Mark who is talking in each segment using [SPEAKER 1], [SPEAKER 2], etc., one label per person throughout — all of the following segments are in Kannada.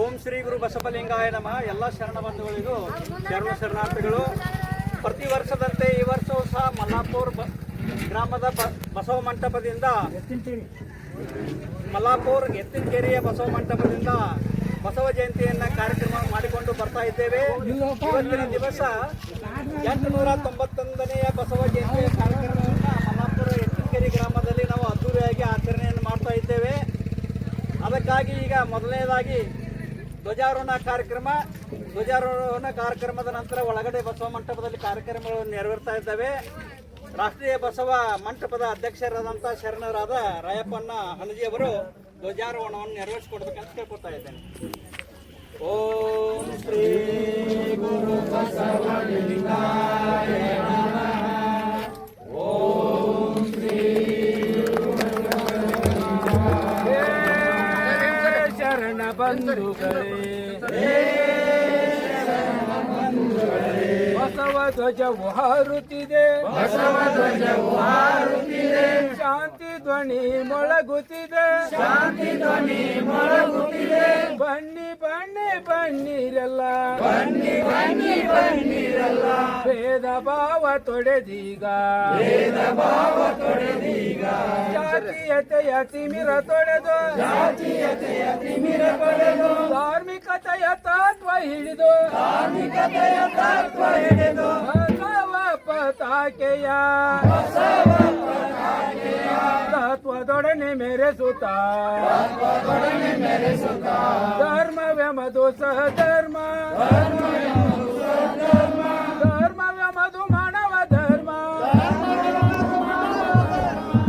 [SPEAKER 1] ಓಂ ಶ್ರೀ ಗುರು ಬಸವಲಿಂಗಾಯ ನಮಃ. ಎಲ್ಲ ಶರಣ ಬಂಧುಗಳಿಗೂ ಶರಣಾರ್ಥಿಗಳು. ಪ್ರತಿ ವರ್ಷದಂತೆ ಈ ವರ್ಷವೂ ಸಹ ಮಲ್ಲಾಪುರ ಗ್ರಾಮದ ಬಸವ ಮಂಟಪದಿಂದ ಮಲ್ಲಾಪುರ ಎತ್ತಿನಕೆರೆಯ ಬಸವ ಮಂಟಪದಿಂದ ಬಸವ ಜಯಂತಿಯನ್ನ ಕಾರ್ಯಕ್ರಮ ಮಾಡಿಕೊಂಡು ಬರ್ತಾ ಇದ್ದೇವೆ. ಇವತ್ತಿನ ದಿವಸ 891ನೆಯ ಬಸವ ಜಯಂತಿಯ ಕಾರ್ಯಕ್ರಮವನ್ನು ಮಲ್ಲಾಪುರ ಎತ್ತಿನಕೆರೆ ಗ್ರಾಮದಲ್ಲಿ ನಾವು ಅದ್ದೂರಿಯಾಗಿ ಆಚರಣೆಯನ್ನು ಮಾಡ್ತಾ ಇದ್ದೇವೆ. ಅದಕ್ಕಾಗಿ ಈಗ ಮೊದಲನೇದಾಗಿ ಧ್ವಜಾರೋಹಣ ಕಾರ್ಯಕ್ರಮದ ನಂತರ ಒಳಗಡೆ ಬಸವ ಮಂಟಪದಲ್ಲಿ ಕಾರ್ಯಕ್ರಮಗಳನ್ನು ನೆರವೇರ್ತಾ ಇದ್ದಾವೆ. ರಾಷ್ಟ್ರೀಯ ಬಸವ ಮಂಟಪದ ಅಧ್ಯಕ್ಷರಾದಂಥ ಶರಣರಾದ ರಾಯಪ್ಪಣ್ಣ ಹಣಜಿಯವರು ಧ್ವಜಾರೋಹಣವನ್ನು ನೆರವೇರಿಸಿಕೊಡ್ಬೇಕಂತ ಕೇಳ್ಕೊತಾ ಇದ್ದೇನೆ. ಓಂ ಶ್ರೀ ಗುರು ಬಸವಲಿಂಗಾಯ ನಮಃ. ಓಂ ಶ್ರೀ ಶರಣ ಬಂಧುಗಳೇ, ಬಸವ ಧ್ವಜವು ಹಾರುತ್ತಿದೆ, ಶಾಂತಿ ಧ್ವನಿ ಮೊಳಗುತ್ತಿದೆ, ಬನ್ನಿ ಬನ್ನಿ ಬನ್ನಿರಲ್ಲ, ಭೇದ ಭಾವ ತೊಡೆದೀಗ, ಜಾತೀಯತೆಯ ತಿಮಿರ ತೊಡೆದು, ಧಾರ್ಮಿಕತೆಯ ತತ್ವ ಹಿಡಿದು, ಬಸವ ಪತಾಕೆಯ ತತ್ವದೊಡನೆ ಮೆರೆಸುತ್ತ, ಧರ್ಮವೆಂಬುದು ಸಹಧರ್ಮ, ಧರ್ಮವೆಂಬುದು ಮಾನವ ಧರ್ಮ,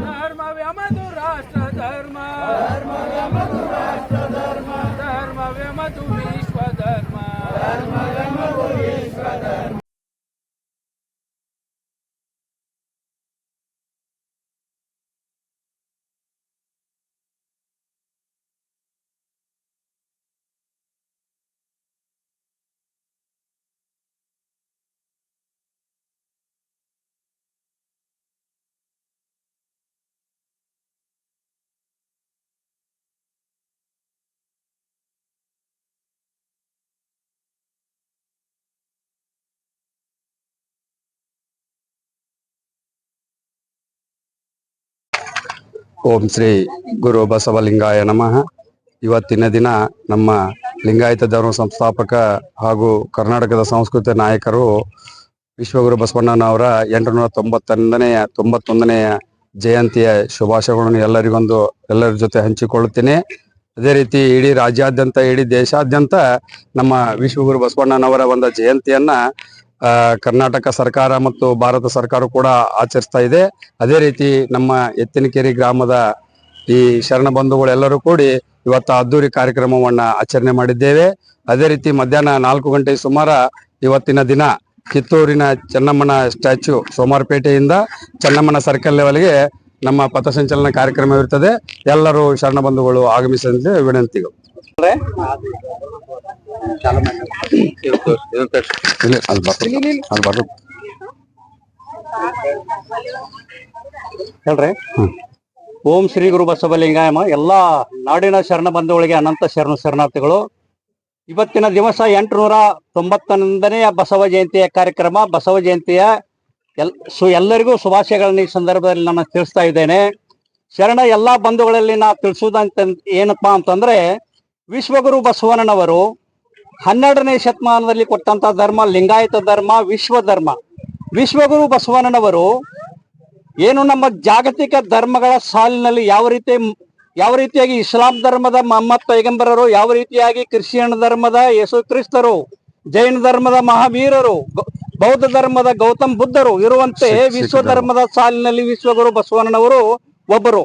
[SPEAKER 1] ಧರ್ಮವೆಂಬುದು ರಾಷ್ಟ್ರ ಧರ್ಮ, ಧರ್ಮವೆಂಬುದು ವಿಶ್ವ ಧರ್ಮ.
[SPEAKER 2] ಓಂ ಶ್ರೀ ಗುರು ಬಸವಲಿಂಗಾಯ ನಮಃ. ಇವತ್ತಿನ ದಿನ ನಮ್ಮ ಲಿಂಗಾಯತ ಧರ್ಮ ಸಂಸ್ಥಾಪಕ ಹಾಗೂ ಕರ್ನಾಟಕದ ಸಂಸ್ಕೃತಿ ನಾಯಕರು ವಿಶ್ವಗುರು ಬಸವಣ್ಣನವರ 891ನೆಯ ಜಯಂತಿಯ ಶುಭಾಶಯಗಳನ್ನು ಎಲ್ಲರ ಜೊತೆ ಹಂಚಿಕೊಳ್ಳುತ್ತೇನೆ. ಅದೇ ರೀತಿ ಇಡೀ ರಾಜ್ಯಾದ್ಯಂತ, ಇಡೀ ದೇಶಾದ್ಯಂತ ನಮ್ಮ ವಿಶ್ವಗುರು ಬಸವಣ್ಣನವರ ಒಂದು ಜಯಂತಿಯನ್ನ ಕರ್ನಾಟಕ ಸರ್ಕಾರ ಮತ್ತು ಭಾರತ ಸರ್ಕಾರ ಕೂಡ ಆಚರಿಸ್ತಾ ಇದೆ. ಅದೇ ರೀತಿ ನಮ್ಮ ಎತ್ತಿನಕೆರೆ ಗ್ರಾಮದ ಈ ಶರಣ ಬಂಧುಗಳೆಲ್ಲರೂ ಕೂಡಿ ಇವತ್ತು ಅದ್ದೂರಿ ಕಾರ್ಯಕ್ರಮವನ್ನ ಆಚರಣೆ ಮಾಡಿದ್ದೇವೆ. ಅದೇ ರೀತಿ ಮಧ್ಯಾಹ್ನ 4 ಗಂಟೆ ಸುಮಾರ ಇವತ್ತಿನ ದಿನ ಕಿತ್ತೂರಿನ ಚೆನ್ನಮ್ಮನ ಸ್ಟ್ಯಾಚ್ಯೂ ಸೋಮಾರಪೇಟೆಯಿಂದ ಚೆನ್ನಮ್ಮನ ಸರ್ಕಲ್ ಲೆವೆಲ್ಗೆ ನಮ್ಮ ಪಥಸಂಚಲನ ಕಾರ್ಯಕ್ರಮವಿರುತ್ತದೆ. ಎಲ್ಲರೂ ಶರಣ ಬಂಧುಗಳು ಆಗಮಿಸಂತೆ ವಿನಂತಿಗಳು.
[SPEAKER 1] ಹೇಳ್ರಿ. ಓಂ ಶ್ರೀ ಗುರು ಬಸವಲಿಂಗಾಯಮ. ಎಲ್ಲಾ ನಾಡಿನ ಶರಣ ಬಂಧುಗಳಿಗೆ ಅನಂತ ಶರಣಾರ್ಥಿಗಳು. ಇವತ್ತಿನ ದಿವಸ 891ನೆಯ ಬಸವ ಜಯಂತಿಯ ಕಾರ್ಯಕ್ರಮ, ಬಸವ ಜಯಂತಿಯ ಎಲ್ಲರಿಗೂ ಶುಭಾಶಯಗಳನ್ನು ಈ ಸಂದರ್ಭದಲ್ಲಿ ನಾನು ತಿಳಿಸ್ತಾ ಇದ್ದೇನೆ. ಶರಣ ಎಲ್ಲಾ ಬಂಧುಗಳಲ್ಲಿ ನಾ ತಿಳಿಸುವುದಂತ ಏನಪ್ಪಾ ಅಂತಂದ್ರೆ, ವಿಶ್ವಗುರು ಬಸವಣ್ಣನವರು 12ನೇ ಶತಮಾನದಲ್ಲಿ ಕೊಟ್ಟಂತ ಧರ್ಮ ಲಿಂಗಾಯತ ಧರ್ಮ, ವಿಶ್ವ ಧರ್ಮ. ವಿಶ್ವಗುರು ಬಸವಣ್ಣನವರು ಏನು ನಮ್ಮ ಜಾಗತಿಕ ಧರ್ಮಗಳ ಸಾಲಿನಲ್ಲಿ ಯಾವ ರೀತಿಯಾಗಿ ಇಸ್ಲಾಂ ಧರ್ಮದ ಮೊಹಮ್ಮದ್ ಪೈಗಂಬರರು, ಯಾವ ರೀತಿಯಾಗಿ ಕ್ರಿಶ್ಚಿಯನ್ ಧರ್ಮದ ಯೇಸು ಕ್ರಿಸ್ತರು, ಜೈನ ಧರ್ಮದ ಮಹಾವೀರರು, ಬೌದ್ಧ ಧರ್ಮದ ಗೌತಮ್ ಬುದ್ಧರು ಇರುವಂತೆ ವಿಶ್ವ ಧರ್ಮದ ಸಾಲಿನಲ್ಲಿ ವಿಶ್ವಗುರು ಬಸವಣ್ಣನವರು ಒಬ್ಬರು.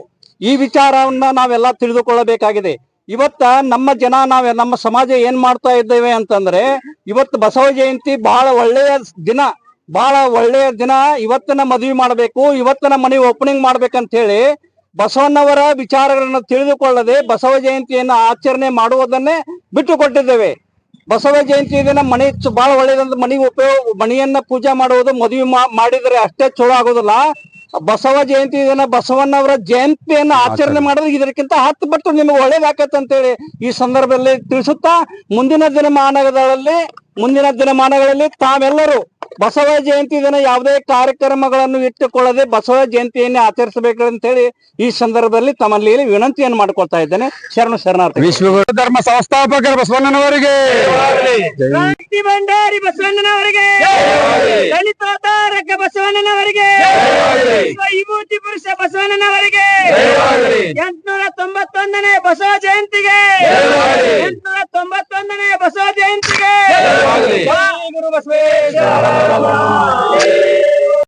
[SPEAKER 1] ಈ ವಿಚಾರವನ್ನ ನಾವೆಲ್ಲ ತಿಳಿದುಕೊಳ್ಳಬೇಕಾಗಿದೆ. ಇವತ್ತ ನಮ್ಮ ಜನ ನಮ್ಮ ಸಮಾಜ ಏನ್ ಮಾಡ್ತಾ ಇದ್ದೇವೆ ಅಂತಂದ್ರೆ, ಇವತ್ತು ಬಸವ ಜಯಂತಿ ಬಹಳ ಒಳ್ಳೆಯ ದಿನ, ಬಹಳ ಒಳ್ಳೆಯ ದಿನ. ಇವತ್ತನ ಮದುವೆ ಮಾಡಬೇಕು, ಇವತ್ತನ ಮನೆ ಓಪನಿಂಗ್ ಮಾಡ್ಬೇಕಂತ ಹೇಳಿ ಬಸವಣ್ಣವರ ವಿಚಾರಗಳನ್ನು ತಿಳಿದುಕೊಳ್ಳದೆ ಬಸವ ಜಯಂತಿಯನ್ನು ಆಚರಣೆ ಮಾಡುವುದನ್ನೇ ಬಿಟ್ಟು ಕೊಟ್ಟಿದ್ದೇವೆ. ಬಸವ ಜಯಂತಿ ದಿನ ಮನೆ ಬಹಳ ಒಳ್ಳೆಯದಂತ ಮನೆಯನ್ನ ಪೂಜೆ ಮಾಡುವುದು, ಮದುವೆ ಮಾಡಿದರೆ ಅಷ್ಟೇ ಚಲೋ ಆಗೋದಿಲ್ಲ. ಬಸವ ಜಯಂತಿ ದಿನ ಬಸವಣ್ಣವರ ಜಯಂತಿಯನ್ನು ಆಚರಣೆ ಮಾಡೋದು ಇದಕ್ಕಿಂತ 10 ಪಟ್ಟು ನಿಮಗೆ ಒಳ್ಳೇದಾಕತ್ತೆ ಅಂತೇಳಿ ಈ ಸಂದರ್ಭದಲ್ಲಿ ತಿಳಿಸುತ್ತಾ, ಮುಂದಿನ ದಿನಮಾನಗಳಲ್ಲಿ ತಾವೆಲ್ಲರೂ ಬಸವ ಜಯಂತಿ ದಿನ ಯಾವುದೇ ಕಾರ್ಯಕ್ರಮಗಳನ್ನು ಇಟ್ಟುಕೊಳ್ಳದೆ ಬಸವ ಜಯಂತಿಯನ್ನೇ ಆಚರಿಸಬೇಕು ಹೇಳಿ ಈ ಸಂದರ್ಭದಲ್ಲಿ ತಮ್ಮಲ್ಲಿ ವಿನಂತಿಯನ್ನು ಮಾಡ್ಕೊಳ್ತಾ ಇದ್ದೇನೆ. ಶರಣಾರ್ಥಿ.
[SPEAKER 2] ವಿಶ್ವಗುರು ಧರ್ಮ ಸಂಸ್ಥಾಪಕರು ಬಸವಣ್ಣನವರಿಗೆ,
[SPEAKER 1] ಕ್ರಾಂತಿ ಭಂಡಾರಿ ಬಸವಣ್ಣನವರಿಗೆ, ದಲಿತೋದ್ಧಾರಕ ಬಸವಣ್ಣನವರಿಗೆ, ವಿಭೂತಿ ಪುರುಷ ಬಸವಣ್ಣನವರಿಗೆ, 891ನೇ ಬಸವ ಜಯಂತಿಗೆ, 891ನೇ ಬಸವ ಜಯಂತಿಗೆ. ಜೈ ಗುರು ಬಸವೇಶ್ವರ.